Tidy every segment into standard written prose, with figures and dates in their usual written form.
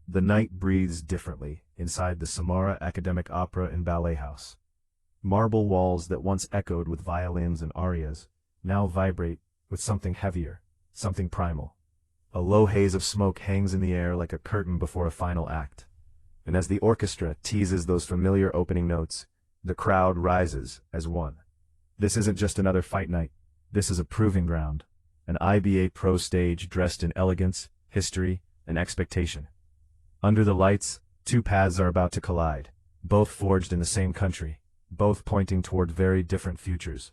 The night breathes differently inside the Samara Academic Opera and Ballet House. Marble walls that once echoed with violins and arias, now vibrate with something heavier, something primal. A low haze of smoke hangs in the air like a curtain before a final act. And as the orchestra teases those familiar opening notes, the crowd rises as one. This isn't just another fight night. This is a proving ground. An IBA.PRO stage dressed in elegance, history, and expectation. Under the lights, two paths are about to collide, both forged in the same country, both pointing toward very different futures.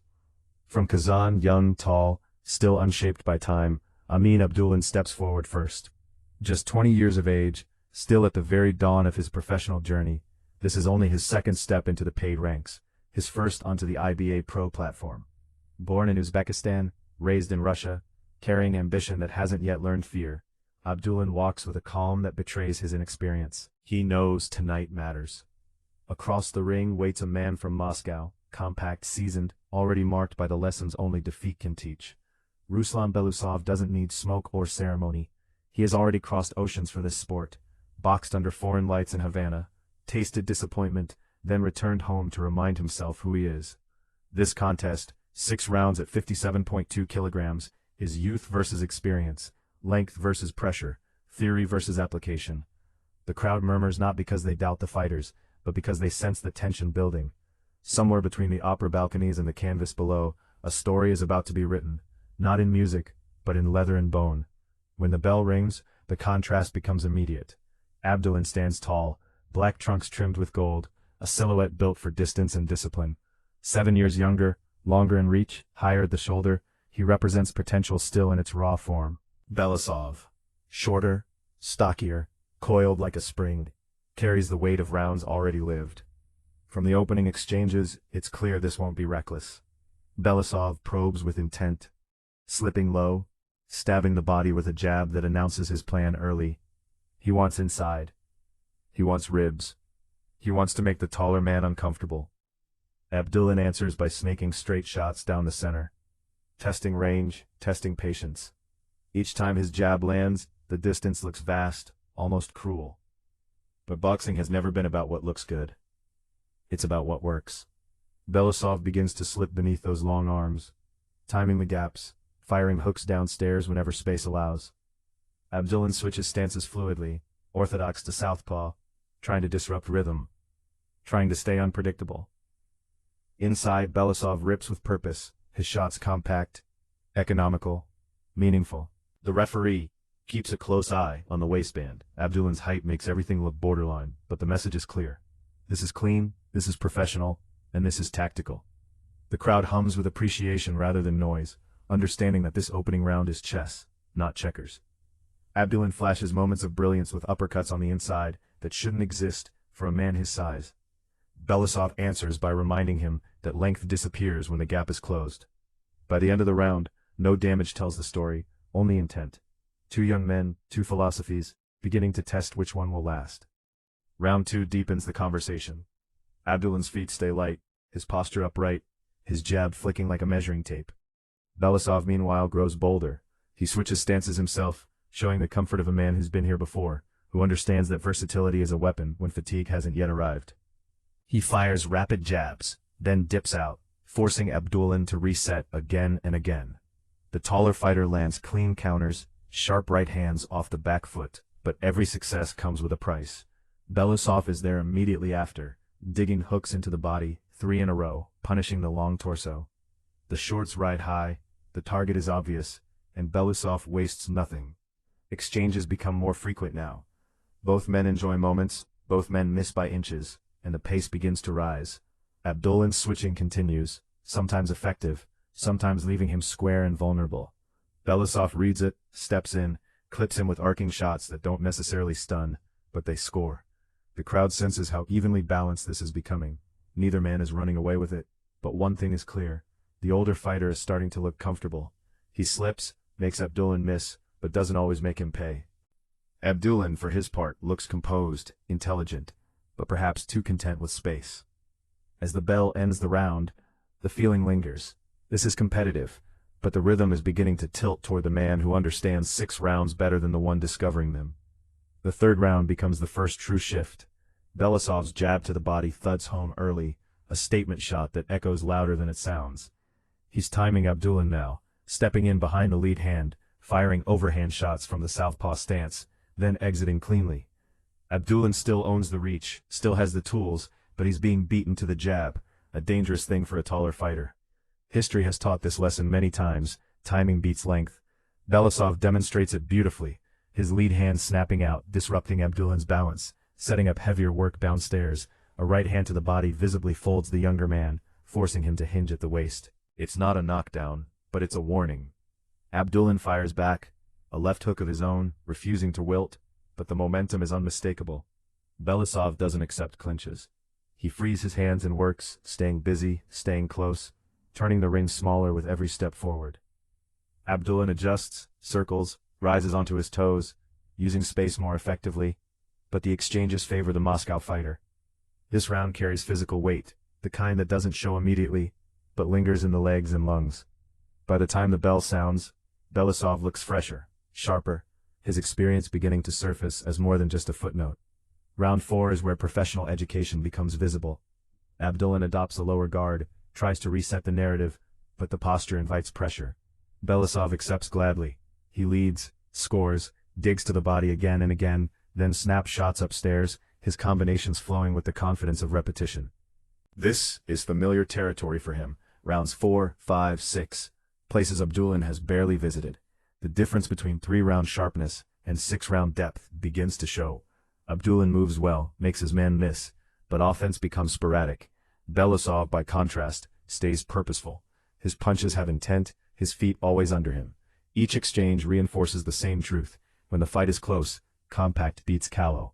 From Kazan, young, tall, still unshaped by time, Amin Abdullin steps forward first. Just 20 years of age, still at the very dawn of his professional journey, this is only his second step into the paid ranks, his first onto the IBA.PRO platform. Born in Uzbekistan, raised in Russia, carrying ambition that hasn't yet learned fear, Abdullin walks with a calm that betrays his inexperience. He knows tonight matters. Across the ring waits a man from Moscow, compact, seasoned, already marked by the lessons only defeat can teach. Ruslan Belousov doesn't need smoke or ceremony. He has already crossed oceans for this sport, boxed under foreign lights in Havana, tasted disappointment, then returned home to remind himself who he is. This contest, 6 rounds at 57.2 kilograms, is youth versus experience, length versus pressure, theory versus application. The crowd murmurs not because they doubt the fighters, but because they sense the tension building. Somewhere between the opera balconies and the canvas below, a story is about to be written, not in music, but in leather and bone. When the bell rings, the contrast becomes immediate. Abdullin stands tall, black trunks trimmed with gold, a silhouette built for distance and discipline. 7 years younger, longer in reach, higher at the shoulder, he represents potential still in its raw form. Belousov, shorter, stockier, coiled like a spring, carries the weight of rounds already lived. From the opening exchanges, it's clear this won't be reckless. Belousov probes with intent, slipping low, stabbing the body with a jab that announces his plan early. He wants inside. He wants ribs. He wants to make the taller man uncomfortable. Abdullin answers by snaking straight shots down the center. Testing range, testing patience. Each time his jab lands, the distance looks vast, almost cruel. But boxing has never been about what looks good. It's about what works. Belousov begins to slip beneath those long arms, timing the gaps, firing hooks downstairs whenever space allows. Abdullin switches stances fluidly, orthodox to southpaw, trying to disrupt rhythm, trying to stay unpredictable. Inside, Belousov rips with purpose, his shots compact, economical, meaningful. The referee keeps a close eye on the waistband. Abdullin's height makes everything look borderline, but the message is clear. This is clean, this is professional, and this is tactical. The crowd hums with appreciation rather than noise, understanding that this opening round is chess, not checkers. Abdullin flashes moments of brilliance with uppercuts on the inside that shouldn't exist for a man his size. Belousov answers by reminding him that length disappears when the gap is closed. By the end of the round, no damage tells the story, only intent. 2 young men, 2 philosophies, beginning to test which one will last. Round 2 deepens the conversation. Abdullin's feet stay light, his posture upright, his jab flicking like a measuring tape. Belousov meanwhile grows bolder. He switches stances himself, showing the comfort of a man who's been here before, who understands that versatility is a weapon when fatigue hasn't yet arrived. He fires rapid jabs, then dips out, forcing Abdullin to reset again and again. The taller fighter lands clean counters, sharp right hands off the back foot, but every success comes with a price. Belousov is there immediately after, digging hooks into the body, 3 in a row, punishing the long torso. The shorts ride high, the target is obvious, and Belousov wastes nothing. Exchanges become more frequent now. Both men enjoy moments, both men miss by inches, and the pace begins to rise. Abdullin's switching continues, sometimes effective, sometimes leaving him square and vulnerable. Belousov reads it, steps in, clips him with arcing shots that don't necessarily stun, but they score. The crowd senses how evenly balanced this is becoming. Neither man is running away with it, but one thing is clear. The older fighter is starting to look comfortable. He slips, makes Abdullin miss, but doesn't always make him pay. Abdullin, for his part, looks composed, intelligent, but perhaps too content with space. As the bell ends the round, the feeling lingers. This is competitive, but the rhythm is beginning to tilt toward the man who understands 6 rounds better than the one discovering them. The third round becomes the first true shift. Belousov's jab to the body thuds home early, a statement shot that echoes louder than it sounds. He's timing Abdullin now, stepping in behind the lead hand, firing overhand shots from the southpaw stance, then exiting cleanly. Abdullin still owns the reach, still has the tools, but he's being beaten to the jab, a dangerous thing for a taller fighter. History has taught this lesson many times: timing beats length. Belousov demonstrates it beautifully, his lead hand snapping out, disrupting Abdullin's balance, setting up heavier work downstairs. A right hand to the body visibly folds the younger man, forcing him to hinge at the waist. It's not a knockdown, but it's a warning. Abdullin fires back, a left hook of his own, refusing to wilt, but the momentum is unmistakable. Belousov doesn't accept clinches. He frees his hands and works, staying busy, staying close, turning the ring smaller with every step forward. Abdullin adjusts, circles, rises onto his toes, using space more effectively, but the exchanges favor the Moscow fighter. This round carries physical weight, the kind that doesn't show immediately, but lingers in the legs and lungs. By the time the bell sounds, Belousov looks fresher, sharper, his experience beginning to surface as more than just a footnote. Round 4 is where professional education becomes visible. Abdullin adopts a lower guard, tries to reset the narrative, but the posture invites pressure. Belousov accepts gladly. He leads, scores, digs to the body again and again, then snaps shots upstairs, his combinations flowing with the confidence of repetition. This is familiar territory for him. Rounds 4, 5, 6, places Abdullin has barely visited. The difference between 3-round sharpness and 6-round depth begins to show. Abdullin moves well, makes his man miss, but offense becomes sporadic. Belousov, by contrast, stays purposeful. His punches have intent, his feet always under him. Each exchange reinforces the same truth: when the fight is close, compact beats callow.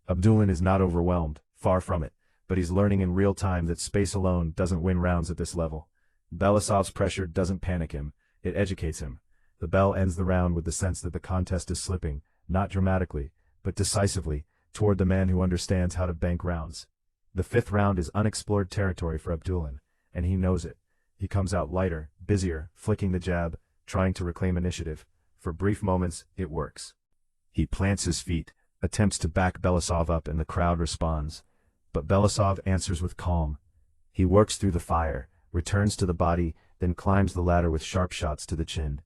Abdullin is not overwhelmed, far from it, but he's learning in real time that space alone doesn't win rounds at this level. Belousov's pressure doesn't panic him, it educates him. The bell ends the round with the sense that the contest is slipping, not dramatically, but decisively, toward the man who understands how to bank rounds. The 5th round is unexplored territory for Abdullin, and he knows it. He comes out lighter, busier, flicking the jab, trying to reclaim initiative. For brief moments, it works. He plants his feet, attempts to back Belousov up, and the crowd responds. But Belousov answers with calm. He works through the fire, returns to the body, then climbs the ladder with sharp shots to the chin.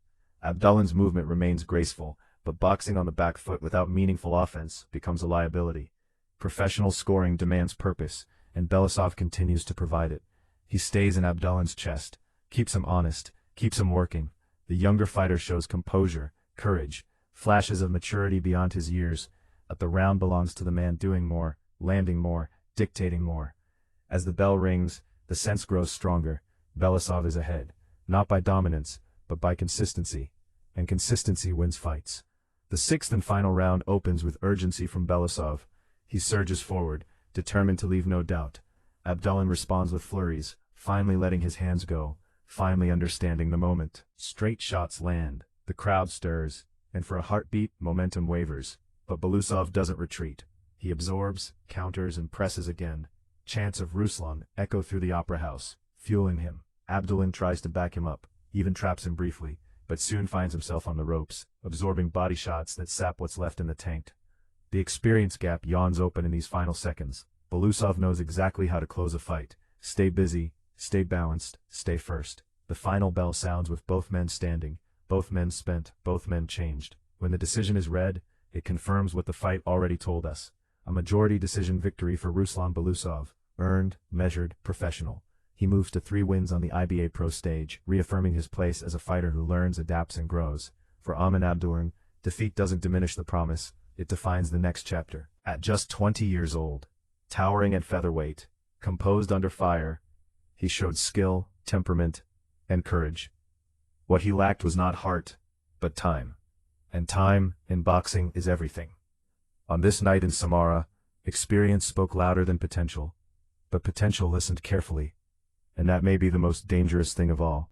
Abdullin's movement remains graceful, but boxing on the back foot without meaningful offense becomes a liability. Professional scoring demands purpose, and Belousov continues to provide it. He stays in Abdullin's chest, keeps him honest, keeps him working. The younger fighter shows composure, courage, flashes of maturity beyond his years, but the round belongs to the man doing more, landing more, dictating more. As the bell rings, the sense grows stronger. Belousov is ahead, not by dominance, but by consistency, and consistency wins fights. The 6th and final round opens with urgency from Belousov. He surges forward, determined to leave no doubt. Abdullin responds with flurries, finally letting his hands go, finally understanding the moment. Straight shots land, the crowd stirs, and for a heartbeat, momentum wavers. But Belousov doesn't retreat. He absorbs, counters, and presses again. Chants of Ruslan echo through the opera house, fueling him. Abdullin tries to back him up, even traps him briefly, but soon finds himself on the ropes, absorbing body shots that sap what's left in the tank. The experience gap yawns open in these final seconds. Belousov knows exactly how to close a fight. Stay busy, stay balanced, stay first. The final bell sounds with both men standing, both men spent, both men changed. When the decision is read, it confirms what the fight already told us. A majority decision victory for Ruslan Belousov, earned, measured, professional. He moves to 3 wins on the IBA.PRO stage, reaffirming his place as a fighter who learns, adapts, and grows. For Amin Abdullin, defeat doesn't diminish the promise, it defines the next chapter. At just 20 years old, towering at featherweight, composed under fire, he showed skill, temperament, and courage. What he lacked was not heart, but time. And time, in boxing, is everything. On this night in Samara, experience spoke louder than potential, but potential listened carefully, and that may be the most dangerous thing of all.